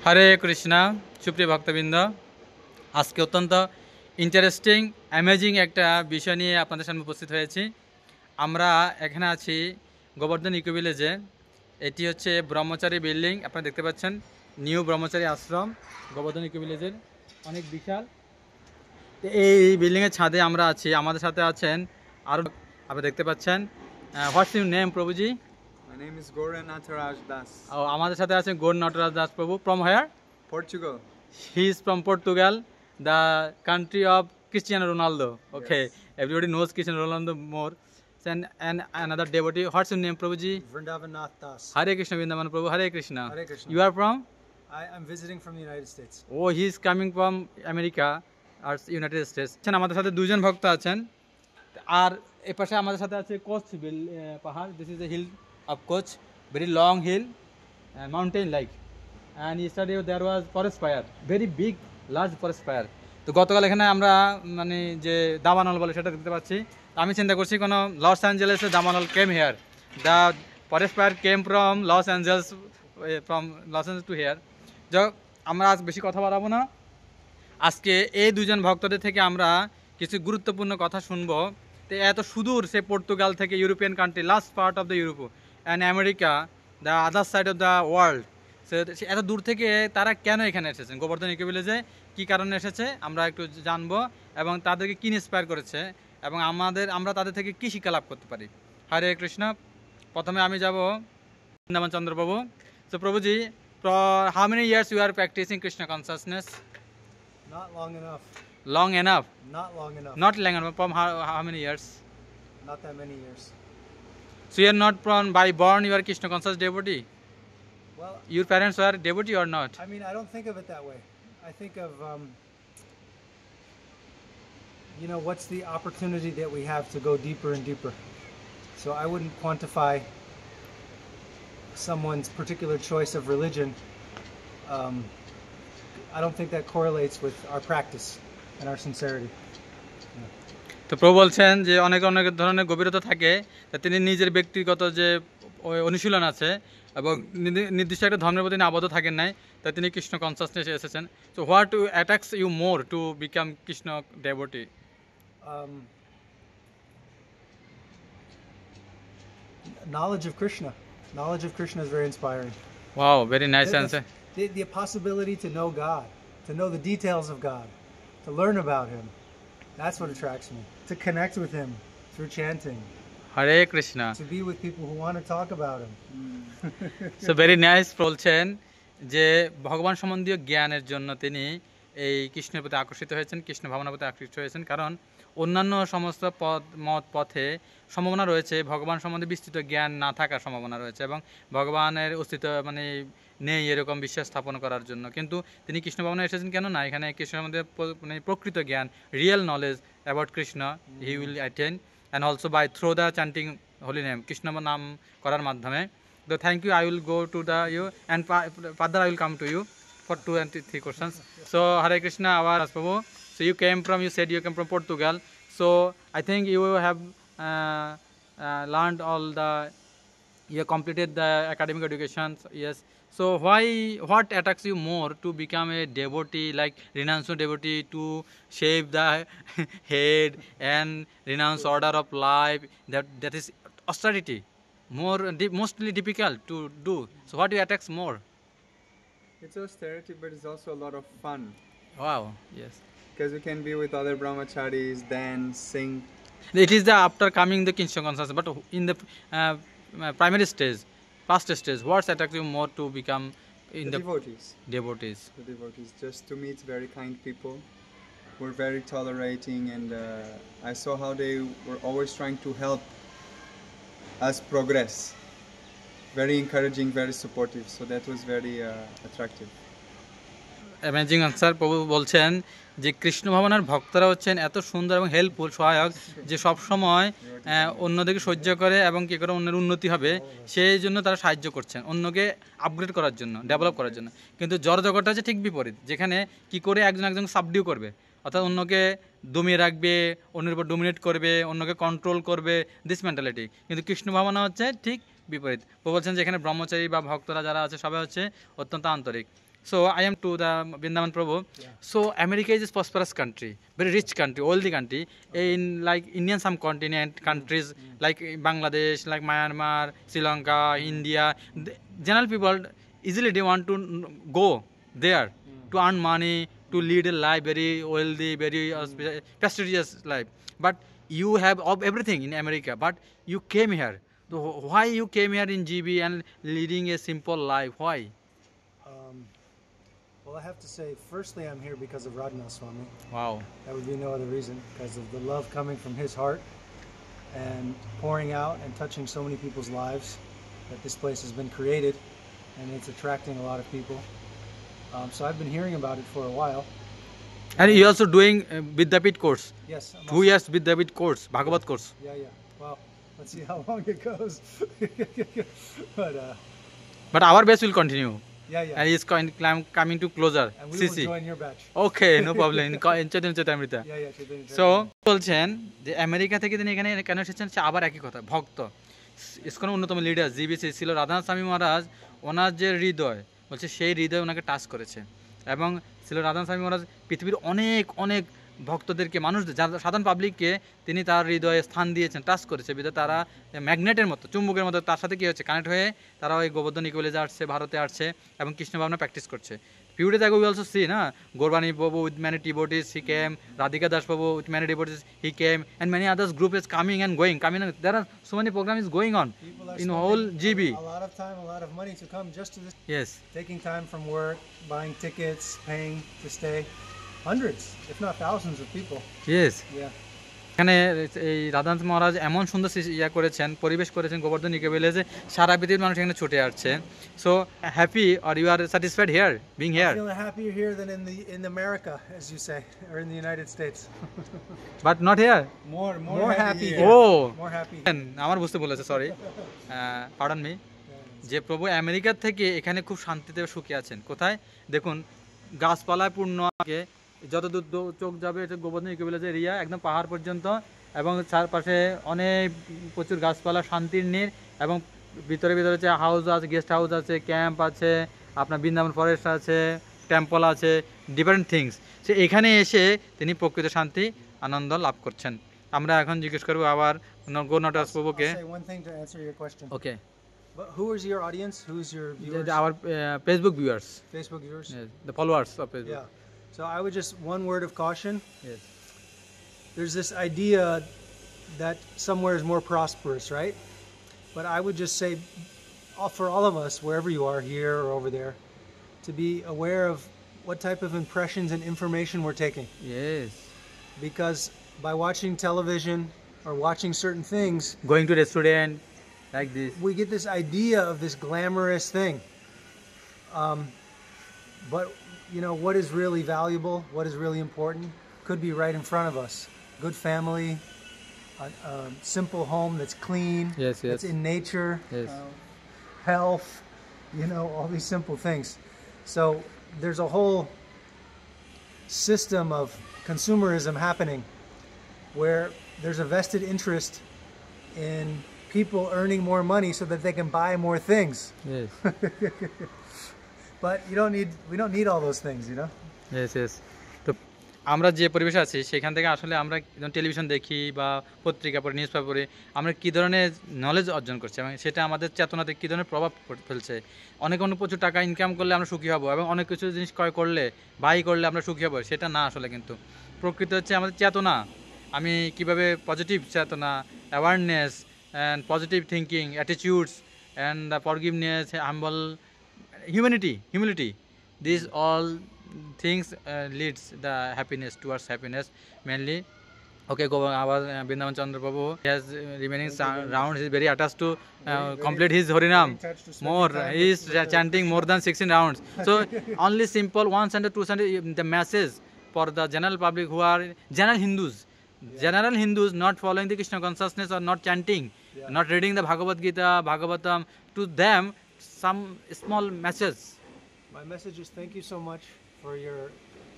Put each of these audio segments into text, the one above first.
হরে কৃষ্ণা সুপ্রিয় ভক্তবৃন্দ, আজকে অত্যন্ত ইন্টারেস্টিং অ্যামেজিং একটা বিষয় নিয়ে আপনাদের সামনে উপস্থিত হয়েছি। আমরা এখানে আছি গোবর্ধন ইকো ভিলেজে। এটি হচ্ছে ব্রহ্মচারী বিল্ডিং, আপনারা দেখতে পাচ্ছেন নিউ ব্রহ্মচারী আশ্রম গোবর্ধন ইকো ভিলেজের, অনেক বিশাল। তো এই বিল্ডিংয়ের ছাদে আমরা আছি, আমাদের সাথে আছেন আরও, আপনারা দেখতে পাচ্ছেন। হোয়াটস ইউর নেম প্রভুজি? My name is Goran Nataraj Das. ও আমাদের সাথে আছেন গৌর নটরাজ দাস প্রভু। From here? Portugal. He is from Portugal, the country of Cristiano Ronaldo. Okay, Yes. everybody knows Cristiano Ronaldo more. And another devotee. What's your name, Prabhuji? Vrindavanath Das. Hare Krishna, Vrindavan Prabhu. Hare Krishna. Hare Krishna. You are from? I'm visiting from the United States. Oh, he is coming from America or United States. আমাদের সাথে দুজন ভক্ত আছেন, আর এই পাশে আমাদের সাথে আছে কোচ পাহাড়। This is a hill of Koch, very long hill and mountain like, and yesterday there was forest fire, very big large forest fire. তো গতকাল এখানে আমরা মানে যে দাবানল বলে সেটা দেখতে পাচ্ছি। আমি চিন্তা করছি কোনো লস অ্যাঞ্জেলেসে দাবানল came here, the forest fire came from Los Angeles, from Los Angeles to here. যাক, আমরা আজ বেশি কথা বাড়াবো না। আজকে এই দুজন ভক্তদের থেকে আমরা কিছু গুরুত্বপূর্ণ কথা শুনবো। তো এত সুদূর সে পর্তুগাল থেকে, European country, last part of the Europe and America, the other side of the world, এত দূর থেকে তারা কেন এখানে এসেছেন, গোবর্ধন ইকো ভিলেজে কী কারণে এসেছে আমরা একটু জানবো, এবং তাদেরকে কী ইন্সপায়ার করেছে, এবং আমরা তাদের থেকে কী শিক্ষা লাভ করতে পারি। হরে কৃষ্ণ। প্রথমে আমি যাব বৃন্দাবন চন্দ্রবাবু। সো প্রভুজি, how many years you are practising Krishna consciousness? Not long enough. Long enough? Not long enough. Not long enough. From how many years? Not that many years. So you are not from by born you are Krishna conscious devotee? Well, Your parents were devotee or not? I mean, I don't think of it that way. I think of, what's the opportunity that we have to go deeper and deeper. So I wouldn't quantify someone's particular choice of religion. I don't think that correlates with our practice and our sincerity. তো প্রভু বলছেন যে অনেক অনেক ধরনের গভীরতা থাকে, তা তিনি নিজের ব্যক্তিগত যে অনুশীলন আছে এবং নির্দিষ্ট একটা ধর্মের প্রতি আবদ্ধ থাকেন নাই, তা তিনি কৃষ্ণ কনসাসনেসে এসেছেন। So what attacks you more to become Krishna devotee? Knowledge of Krishna. Knowledge of Krishna is very inspiring. Wow, very nice answer. The possibility to know God, to know the details of God, to learn about Him. That's what attracts me. To connect with Him through chanting. Hare Krishna. To be with people who want to talk about Him. So very nice. বলছেন যে ভগবান সম্বন্ধীয় জ্ঞানের জন্য তিনি এই কৃষ্ণের প্রতি আকর্ষিত হয়েছেন, কৃষ্ণ ভাবনার প্রতি আকৃষ্ট হয়েছেন, কারণ অন্যান্য সমস্ত পথে সম্ভাবনা রয়েছে ভগবান সম্বন্ধে বিস্তৃত জ্ঞান না থাকার সম্ভাবনা রয়েছে, এবং ভগবানের অস্তিত্ব মানে নেই এরকম বিশ্বাস স্থাপন করার জন্য। কিন্তু তিনি কৃষ্ণ ভাবনা এসেছেন কেন না, এখানে কৃষ্ণ সম্বন্ধে মানে প্রকৃত জ্ঞান, real knowledge about Krishna he will attain, and also by through the chanting holy name, Krishna নাম করার মাধ্যমে। So thank you. I will go to the you and Padar I will come to you for 2 and 3 questions. So Hare Krishna, our Prabhu. So you said you came from Portugal. So I think you have learned you have completed the academic education. Yes. So what attracts you more to become a devotee, like renounced devotee, to shave the head and renounce order of life? That is austerity. Mostly difficult to do. So what attracts more? It's austerity, but it's also a lot of fun. Wow, yes. Because we can be with other brahmacharis, dance, sing. It is the after coming the Krishna consciousness, but in the primary stage, first stage, what attracts you more to become in the devotees? Devotees. The devotees, just to meet very kind people. Were very tolerating, and I saw how they were always trying to help us progress. Very encouraging, very supportive. So that was very attractive. Amazing answer. প্রভু বলছেন যে কৃষ্ণ ভাবনার ভক্তরা হচ্ছেন এত সুন্দর এবং helpful, সহায়ক, যে সব সময় অন্যদেরকে সহ্য করে এবং কী করে অন্যের উন্নতি হবে সেই জন্য তারা সাহায্য করছেন, অন্যকে আপগ্রেড করার জন্য, ডেভেলপ করার জন্য। কিন্তু জড় জগৎটা হচ্ছে ঠিক বিপরীত, যেখানে কি করে একজন সাবডিউ করবে, অর্থাৎ অন্যকে দমিয়ে রাখবে, অন্যের উপর ডোমিনেট করবে, অন্যকে কন্ট্রোল করবে, দিস মেন্টালিটি। কিন্তু কৃষ্ণ ভাবনা হচ্ছে ঠিক বিপরীত। প্রভু বলছেন যে এখানে ব্রহ্মচারী বা ভক্তরা যারা আছে সবাই হচ্ছে অত্যন্ত আন্তরিক। So I am to the Vrindavan Prabhu. Yeah. So America is a prosperous country, very rich country, wealthy country. In like Indian subcontinent countries like Bangladesh, like Myanmar, Sri Lanka, India, general people easily they want to go there to earn money, to lead a life very wealthy, very prestigious life. But you have of everything in America, but you came here. So why you came here in GB and leading a simple life? Why? Well, I have to say, firstly, I'm here because of Radhanath Swami. Wow. That would be no other reason, because of the love coming from his heart and pouring out and touching so many people's lives that this place has been created, and it's attracting a lot of people. So I've been hearing about it for a while. And you also doing Vidyapit course. Yes. I'm 2 years Vidyapit course, Bhagavad course. Yeah. Well, let's see how long it goes. But But our batch will continue. yeah. And it's coming to closer. And we will CC. join your batch. Okay, no problem. In Chaitanya Charitamrita. Yeah. Chaitanya so Charitamrita. বলছেন যে America থেকে তিনি এখানে কেন এসেছেন সে আবার একই কথা ভক্ত ইসকনের অন্যতম লিডার জিবিসি ছিল রাধানাথ স্বামী মহারাজ ওনার যে হৃদয় বলছে সেই হৃদয় ওনাকে টাচ করেছে এবং ছিল রাধানাথ স্বামী মহারাজ পৃথিবীর অনেক অনেক ভক্তদেরকে মানুষদের সাধারণ পাবলিককে তিনি তার হৃদয়ে স্থান দিয়েছেন টাচ করেছে বিধায় তারা ম্যাগনেটের মতো চুম্বকের মতো তার সাথে কী হচ্ছে কানেক্ট হয়ে তারা ওই গোবর্ধন ইকুয়েলেজে আসছে ভারতে আসছে এবং কৃষ্ণ ভাবনা প্র্যাকটিস করছে few days ago we also see na Gorbani Babu with many devotees he came, Radhika Das Babu with many devotees he came, and many others group is coming and going. There are so many programs going on People are in spending whole GB. a lot of time, a lot of money to come just to this. Yes, Taking time from work, buying tickets, paying to stay. Hundreds, if not thousands of people. yes. Yeah. এখানে এই রাধানাথ মহারাজ এমন সুন্দর ইয়া করেছেন পরিবেশ করেছেন গোবর্ধন ইকুয়েলেজে সারা পৃথিবীর মানুষ এখানে ছুটে আসছে so happy or you are satisfied here being I'm here feeling happier here than in America, as you say, or in the United States. But not here More happy. here. ও More happy. আমার বুঝতে বলেছে sorry pardon me যে প্রভু আমেরিকার থেকে এখানে খুব শান্তিতে সুখে আছেন কোথায় দেখুন গাছপালায় পূর্ণ আগে যত দূর চোখ যাবে এটা গোবর্ধন ইকুয়েলেজ এরিয়া একদম পাহাড় পর্যন্ত এবং চারপাশে অনেক প্রচুর গাছপালা শান্তির নীড় এবং ভিতরে হচ্ছে হাউস আছে গেস্ট হাউস আছে ক্যাম্প আছে আপনার বৃন্দাবন ফরেস্ট আছে টেম্পল আছে ডিফারেন্ট থিংস সে এখানে এসে তিনি প্রকৃত শান্তি আনন্দ লাভ করছেন আমরা এখন জিজ্ঞেস করবো আবার গৌরনটাস প্রভুকে I'll say one thing to answer your question. Okay But who is your audience? Who's your viewers? our Facebook viewers, Facebook viewers? yes, the followers of Facebook. Yeah. So I would just, one word of caution. Yes. There's this idea that somewhere is more prosperous, right? But I would just say, for all of us, wherever you are, here or over there, to be aware of what type of impressions and information we're taking. Yes. Because by watching television or watching certain things, Going to restaurant like this. we get this idea of this glamorous thing. But you know, what is really valuable, what is really important, could be right in front of us. Good family, a simple home that's clean, Yes, yes. that's in nature, Yes. health, you know, all these simple things. So there's a whole system of consumerism happening where there's a vested interest in people earning more money so that they can buy more things. Yes. But we don't need all those things, you know? Yes, yes. তো আমরা যে পরিবেশে আছি সেখান থেকে আসলে আমরা television দেখি বা পত্রিকা পড়ি নিউজ পেপার পড়ি আমরা কী ধরনের নলেজ অর্জন করছি এবং সেটা আমাদের চেতনাতে কী ধরনের প্রভাব ফেলছে অনেক প্রচুর টাকা ইনকাম করলে আমরা সুখী হব এবং অনেক কিছু জিনিস ক্রয় করলে বাই করলে আমরা সুখী হব সেটা না আসলে কিন্তু প্রকৃত হচ্ছে আমাদের চেতনা আমি কিভাবে পজিটিভ চেতনা awareness and positive thinking attitudes and the forgiveness humble humility these all things leads the happiness towards happiness mainly okay go our Vrindavan Chandra Prabhu he has remaining rounds he is very attached to complete his Harinam touched to spending more time he is with the chanting more than 16 rounds so only simple one sentence two sentence the message for the general public who are general Hindus not following the Krishna consciousness or not chanting not reading the Bhagavad Gita Bhagavatam to them some small message. My message is thank you so much for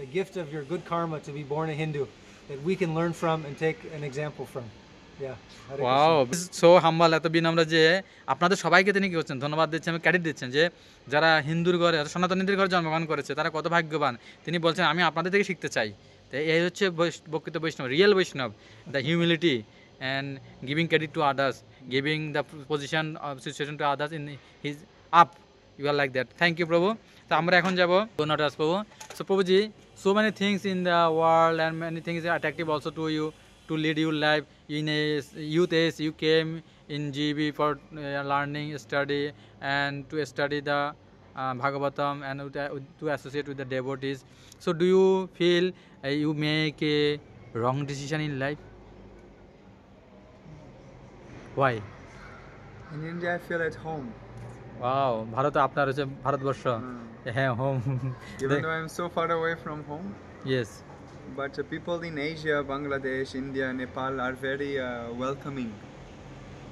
the gift of your good karma to be born a Hindu that we can learn from and take an example from. Yeah. Hare wow, so Hanbal, এত বিনম্র যে আপনাদের সবাইকে তিনি কি করছেন, ধন্যবাদ দিচ্ছেন, আমি ক্রেডিট দিচ্ছেন যে যারা হিন্দুর ঘরে, সনাতনীদের ঘরে জন্মগ্রহণ করেছে তারা কত ভাগ্যবান। তিনি বলছেন আমি আপনাদের থেকে শিখতে চাই। তো এই হচ্ছে প্রকৃত Vaishnav, real Vaishnav, the humility and giving credit to others, giving the position of situation to others in his up, you are like that. Thank you প্রভু। তো আমরা এখন যাবো নটরাজ প্রভু। সো প্রভুজি, so many things in the world and many things are attractive also to you to lead your life. In a youth age you came in GB for learning, study, and to study the Bhagavatam and to associate with the devotees. So do you feel you make a wrong decision in life? Why? In India, I feel at home. Wow, Bharat আপনার হচ্ছে ভারতবর্ষ, হ্যাঁ, home. Even though I'm so far away from home, Yes. but people in Asia, Bangladesh, India, Nepal are very welcoming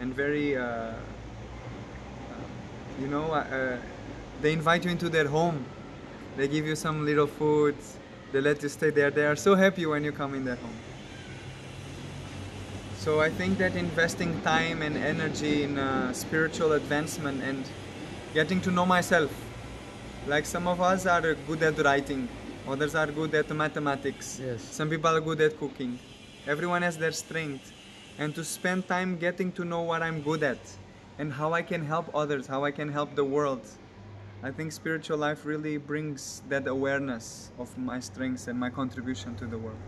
and very, they invite you into their home. They give you some little food. They let you stay there. They are so happy when you come in their home. So I think that investing time and energy in spiritual advancement and getting to know myself, like some of us are good at writing, others are good at mathematics, Yes. some people are good at cooking. Everyone has their strength, and to spend time getting to know what I'm good at and how I can help others, how I can help the world. I think spiritual life really brings that awareness of my strengths and my contribution to the world.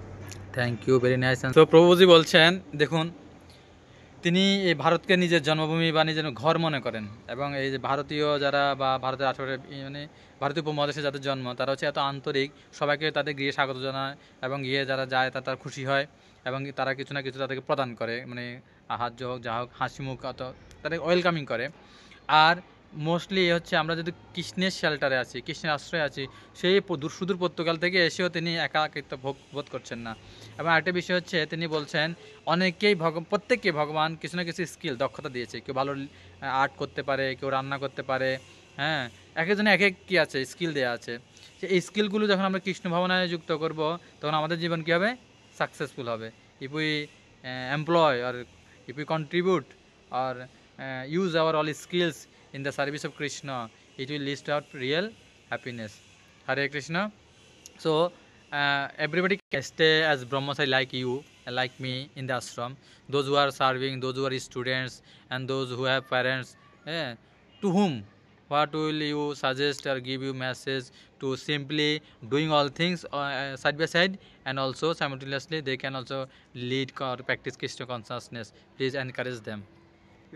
Thank you, very nice. তো প্রভুজি বলছেন, দেখুন তিনি এই ভারতকে নিজের জন্মভূমি বা নিজের ঘর মনে করেন, এবং এই যে ভারতীয় যারা বা ভারতের আশেপাশে মানে ভারতীয় উপমহাদেশে যাদের জন্ম, তারা হচ্ছে এত আন্তরিক, সবাইকে তাদের গৃহে স্বাগত জানায়, এবং গিয়ে যারা যায় তারা খুশি হয়, এবং তারা কিছু না কিছু তাদেরকে প্রদান করে, মানে আহার্য হোক যা হোক, হাসি মুখ অত তাদের ওয়েলকামিং করে। আর মোস্টলি হচ্ছে আমরা যদি কৃষ্ণের শেল্টারে আছি, কৃষ্ণের আশ্রয়ে আছি, সেই সুদূর পর্তুগাল থেকে এসেও তিনি একাকিত্ব বোধ করছেন না। এবং আরেকটা বিষয় হচ্ছে তিনি বলছেন অনেকেই প্রত্যেককে ভগবান কিছু না কিছু স্কিল, দক্ষতা দিয়েছে। কেউ ভালো আর্ট করতে পারে, কেউ রান্না করতে পারে, হ্যাঁ, এক একজনে এক এক কী আছে, স্কিল দেওয়া আছে। এই স্কিলগুলো যখন আমরা কৃষ্ণ ভাবনায় যুক্ত করব, তখন আমাদের জীবন কী হবে, সাকসেসফুল হবে। If we employ or if we contribute or use our all skills in the service of Krishna, it will lead to real happiness. Hare Krishna. So everybody can stay as brahmachari like you and like me in the ashram. Those who are serving, those who are students, and those who have parents, to whom what will you suggest or give you message to simply doing all things side by side, and also simultaneously they can also lead or practice Krishna consciousness. Please encourage them.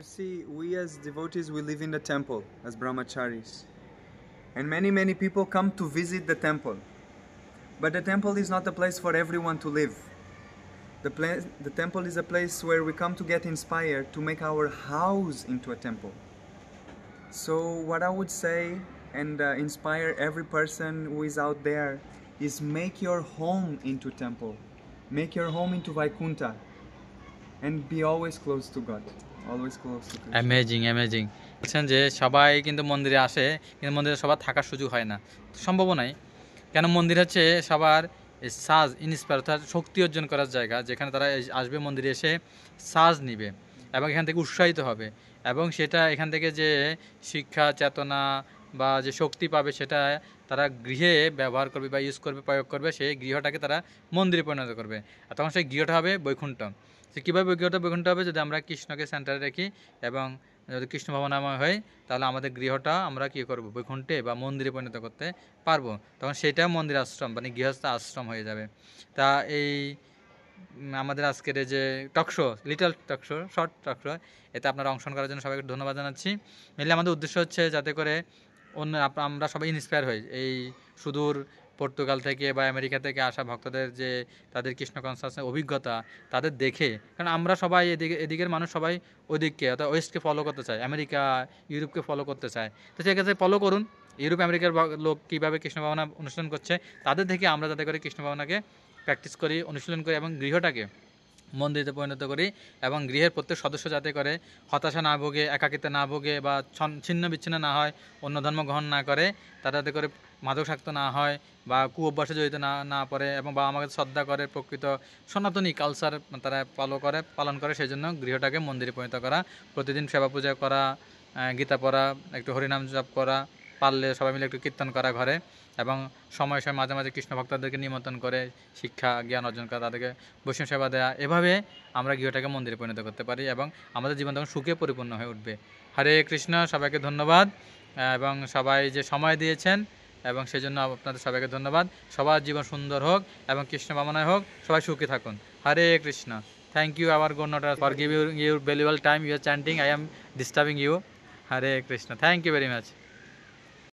You see, we as devotees, we live in the temple as brahmacharis. And many people come to visit the temple. But the temple is not a place for everyone to live. The temple is a place where we come to get inspired to make our house into a temple. So what I would say and inspire every person who is out there is make your home into temple. Make your home into Vaikuntha. And be always close to God. Always close to Krishna. Amazing amazing. বলছেন যে সবাই কিন্তু মন্দিরে আসে, কিন্তু মন্দিরে সবার থাকার সুযোগ হয় না, সম্ভব নয়। কেন, মন্দির হচ্ছে সবার সাজ ইন্সপায়ার, অর্থাৎ শক্তি অর্জন করার জায়গা, যেখানে তারা আসবে, মন্দিরে এসে সাজ নিবে এবং এখান থেকে উৎসাহিত হবে, এবং সেটা এখান থেকে যে শিক্ষা চেতনা বা যে শক্তি পাবে সেটা তারা গৃহে ব্যবহার করবে বা ইউজ করবে, প্রয়োগ করবে, সেই গৃহটাকে তারা মন্দিরে পরিণত করবে। আর তখন সেই গৃহটা হবে বৈকুণ্ঠ। সে কীভাবে বৈকুণ্ঠ হবে, যদি আমরা কৃষ্ণকে সেন্টারে রাখি এবং যদি কৃষ্ণ ভাবনাময় হয়, তাহলে আমাদের গৃহটা আমরা কী করবো, বৈকুণ্ঠে বা মন্দিরে পরিণত করতে পারবো। তখন সেটা মন্দির আশ্রম মানে গৃহস্থ আশ্রম হয়ে যাবে। তা এই আমাদের আজকের যে talk show, little talk show, short talk show, এতে আপনারা অংশগ্রহণ করার জন্য সবাইকে ধন্যবাদ জানাচ্ছি। মেনলি আমাদের উদ্দেশ্য হচ্ছে যাতে করে আমরা সবাই ইন্সপায়ার হই, এই সুদূর পর্তুগাল থেকে বা আমেরিকা থেকে আসা ভক্তদের যে তাদের কৃষ্ণ কনসাসের অভিজ্ঞতা, তাদের দেখে, কারণ আমরা সবাই এদিকের মানুষ সবাই ওইদিককে অর্থাৎ ওয়েস্টকে ফলো করতে চায়, আমেরিকা ইউরোপকে ফলো করতে চায়। তো সেক্ষেত্রে ফলো করুন ইউরোপ আমেরিকার লোক কীভাবে কৃষ্ণ ভাবনা অনুশীলন করছে, তাদের থেকে আমরা যাতে করে কৃষ্ণ ভাবনাকে প্র্যাকটিস করি, অনুশীলন করি, এবং গৃহটাকে মন্দিরে পরিণত করি এবং গৃহের প্রত্যেক সদস্য যাতে করে হতাশা না ভোগে, একাকিত্বে না ভোগে বা ছিন্ন বিচ্ছিন্ন না হয়, অন্য ধর্ম গ্রহণ না করে, তারা যাতে করে মাদকাসক্ত না হয় বা কুঅভ্যাসে জড়িত না পড়ে এবং বাবা মাকে শ্রদ্ধা করে, প্রকৃত সনাতনী কালচার তারা পালন করে। সেই জন্য গৃহটাকে মন্দিরে পরিণত করা, প্রতিদিন সেবা পূজা করা, গীতা পড়া, একটু হরিনাম জপ করা, পারলে সবাই মিলে একটু কীর্তন করা ঘরে, এবং সময় সময় মাঝে মাঝে কৃষ্ণ ভক্তদেরকে নিমন্ত্রণ করে শিক্ষা জ্ঞান অর্জন করা, তাদেরকে বৈষ্ণব সেবা দেওয়া। এভাবে আমরা গৃহটাকে মন্দিরে পরিণত করতে পারি এবং আমাদের জীবন তখন সুখে পরিপূর্ণ হয়ে উঠবে। হরে কৃষ্ণ, সবাইকে ধন্যবাদ এবং সবাই যে সময় দিয়েছেন এবং সেই জন্য আপনাদের সবাইকে ধন্যবাদ। সবার জীবন সুন্দর হোক এবং কৃষ্ণ ভাবনায় হোক, সবাই সুখী থাকুন। Hare Krishna. Thank you our গণনাটা for give your valuable time. You are chanting, I am disturbing you. Hare Krishna. Thank you very much.